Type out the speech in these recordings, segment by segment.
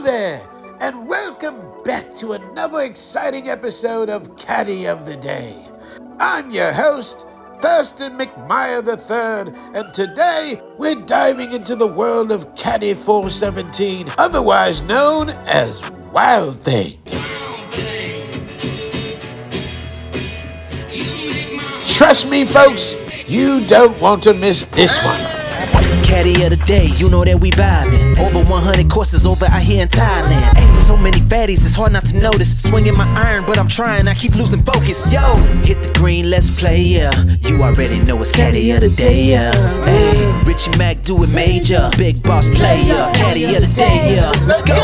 Hello there, and welcome back to another exciting episode of Caddy of the Day. I'm your host, Thurston McMyer III, and today we're diving into the world of Caddy 417, otherwise known as Wild Thang. Trust me, folks, you don't want to miss this one. Caddy of the day, you know that we vibing. Over 100 courses over out here in Thailand. Ain't so many fatties, it's hard not to notice. Swinging my iron, but I'm trying, I keep losing focus. Yo, hit the green, let's play, yeah. You already know it's Caddy of the day, yeah. Hey, Richie Mac, do it major. Big boss player, Caddy of the day, yeah. Let's go.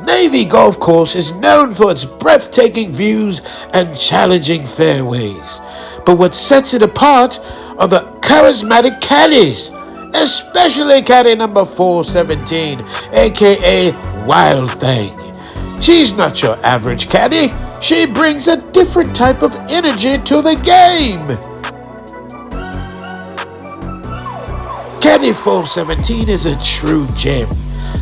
Navy Golf Course is known for its breathtaking views and challenging fairways. But what sets it apart are the charismatic caddies, especially caddy number 417, aka Wild Thang. She's not your average caddy. She brings a different type of energy to the game. Caddy 417 is a true gem,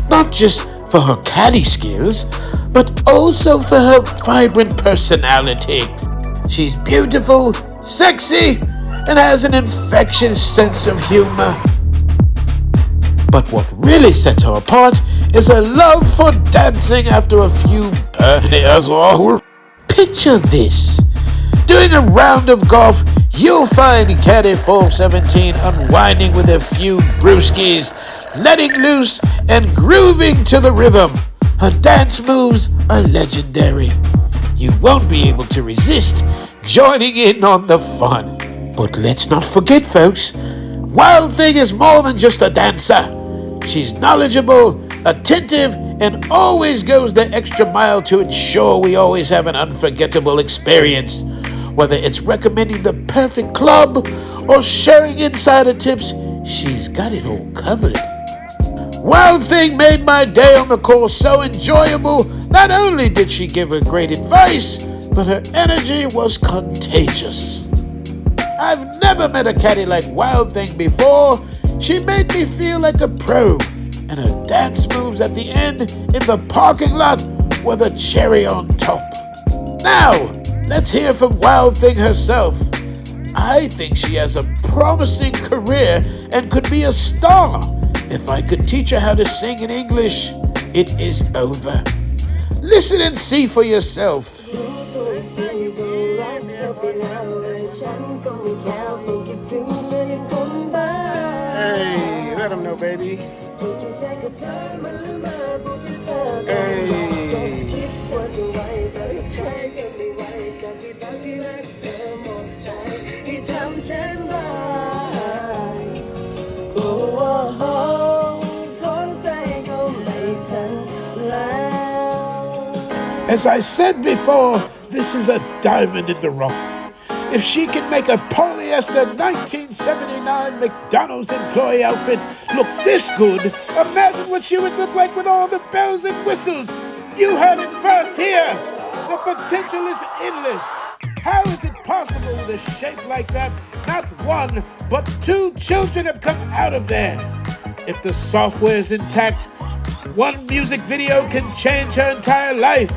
not just for her caddy skills, but also for her vibrant personality. She's beautiful, sexy, and has an infectious sense of humor. But what really sets her apart is her love for dancing after a few beers. Picture this. Doing a round of golf, you'll find Caddy 417 unwinding with a few brewskis, letting loose and grooving to the rhythm. Her dance moves are legendary. You won't be able to resist joining in on the fun. But let's not forget, folks, Wild Thang is more than just a dancer. She's knowledgeable, attentive, and always goes the extra mile to ensure we always have an unforgettable experience. Whether it's recommending the perfect club or sharing insider tips, she's got it all covered. Wild Thang made my day on the course so enjoyable. Not only did she give her great advice, but her energy was contagious. I've never met a caddy like Wild Thang before. She made me feel like a pro, and her dance moves at the end in the parking lot were the cherry on top. Now, let's hear from Wild Thang herself. I think she has a promising career and could be a star. If I could teach her how to sing in English, it is over. Listen and see for yourself. Hey, let him know, baby. As I said before, this is a diamond in the rough. If she can make a polyester 1979 McDonald's employee outfit look this good, imagine what she would look like with all the bells and whistles. You heard it first here. The potential is endless. How is it possible with a shape like that, not one, but two children have come out of there? If the software is intact, one music video can change her entire life.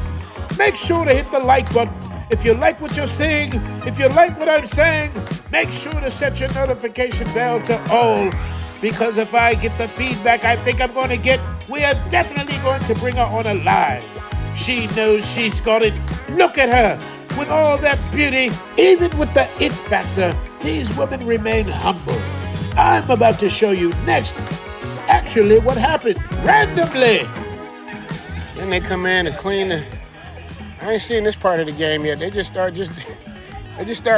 Make sure to hit the like button. If you like what you're seeing, if you like what I'm saying, make sure to set your notification bell to all. Because if I get the feedback I think I'm going to get, we are definitely going to bring her on a live. She knows she's got it. Look at her. With all that beauty, even with the it factor, these women remain humble. I'm about to show you next actually what happened randomly. Then they come in and clean the... I ain't seen this part of the game yet. They just start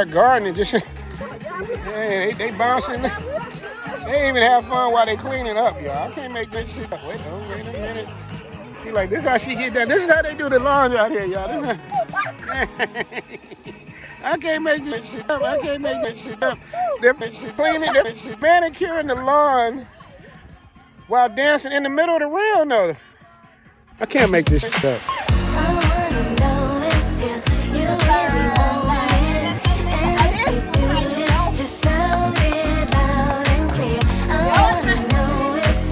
guarding and hey, they bouncing. They even have fun while they cleaning up, y'all. I can't make this shit up. Wait a minute. See, like, this is how she get down. This is how they do the laundry out here, y'all. I can't make this shit up. They're cleaning, they're manicuring the lawn while dancing in the middle of the round, though. I can't make this shit up.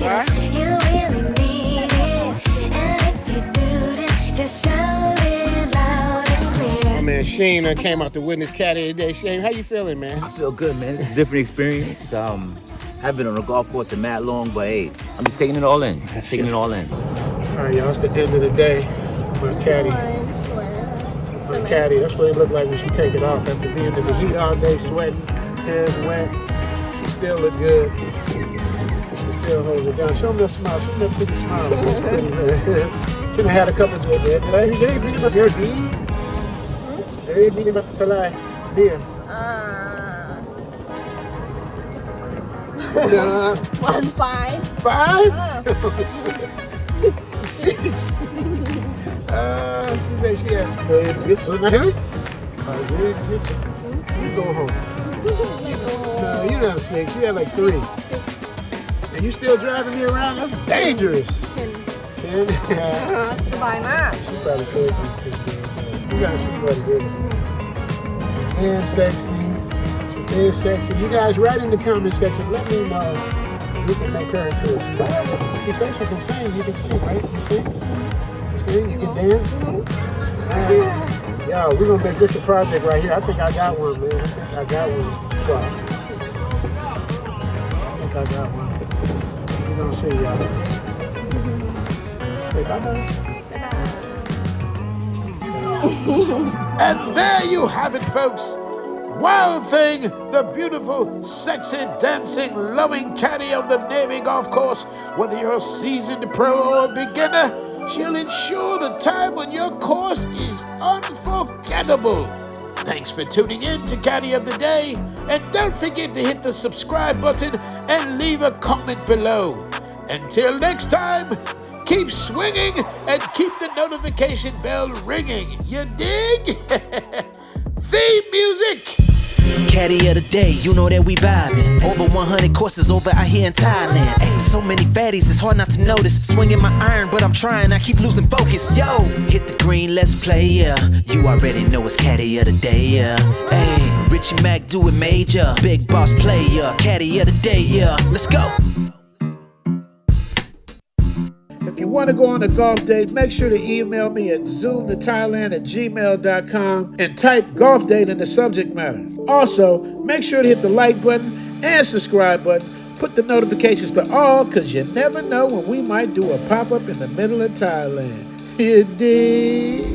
I Shane came out to witness Caddy today. Shane, how you feeling, man? I feel good, man. It's a different experience. Haven't been on a golf course in that long, but hey, I'm just taking it all in. Taking it all in. All right, y'all, it's the end of the day. My Caddy. My Caddy, that's what it looked like when she take it off after being in the heat all day, sweating, hair's wet. She still look good. She still holds it down. Show me that smile. Show me that pretty smile. Should have had a couple of days. Did I hear you about your D? Hey, hindi ba talay? Dear. 1-5. 5? She said she had this one here. You go home. No, you not 6. She had like 3. And you still driving me around? That's dangerous. 10. 10? Sly map. She probably could be 10. You gotta see what it is, man. She is sexy. She is sexy. You guys write in the comment section. Let me know. We can make her into a star. She says she can sing. You can sing, right? You sing? You sing? You can dance? Yo, we're gonna make this a project right here. I think I got one, man. I think I got one. Wow. I think I got one. We're gonna see y'all. Say bye-bye. And there you have it, folks. Wild Thang, the beautiful, sexy, dancing, loving caddy of the Navy golf course. Whether you're a seasoned pro or a beginner, she'll ensure the time on your course is unforgettable. Thanks for tuning in to Caddy of the Day. And don't forget to hit the subscribe button and leave a comment below. Until next time, keep swinging and keep the notification bell ringing. You dig? Theme music! Caddy of the day, you know that we vibing. Over 100 courses over out here in Thailand. Ay, so many fatties, it's hard not to notice. Swinging my iron, but I'm trying, I keep losing focus. Yo, hit the green, let's play, yeah. You already know it's Caddy of the day, yeah. Hey, Richie Mac do it major. Big boss player, Caddy of the day, yeah. Let's go. If you want to go on a golf date, make sure to email me at zoomtothailand@gmail.com and type golf date in the subject matter. Also, make sure to hit the like button and subscribe button. Put the notifications to all, because you never know when we might do a pop-up in the middle of Thailand. You dig?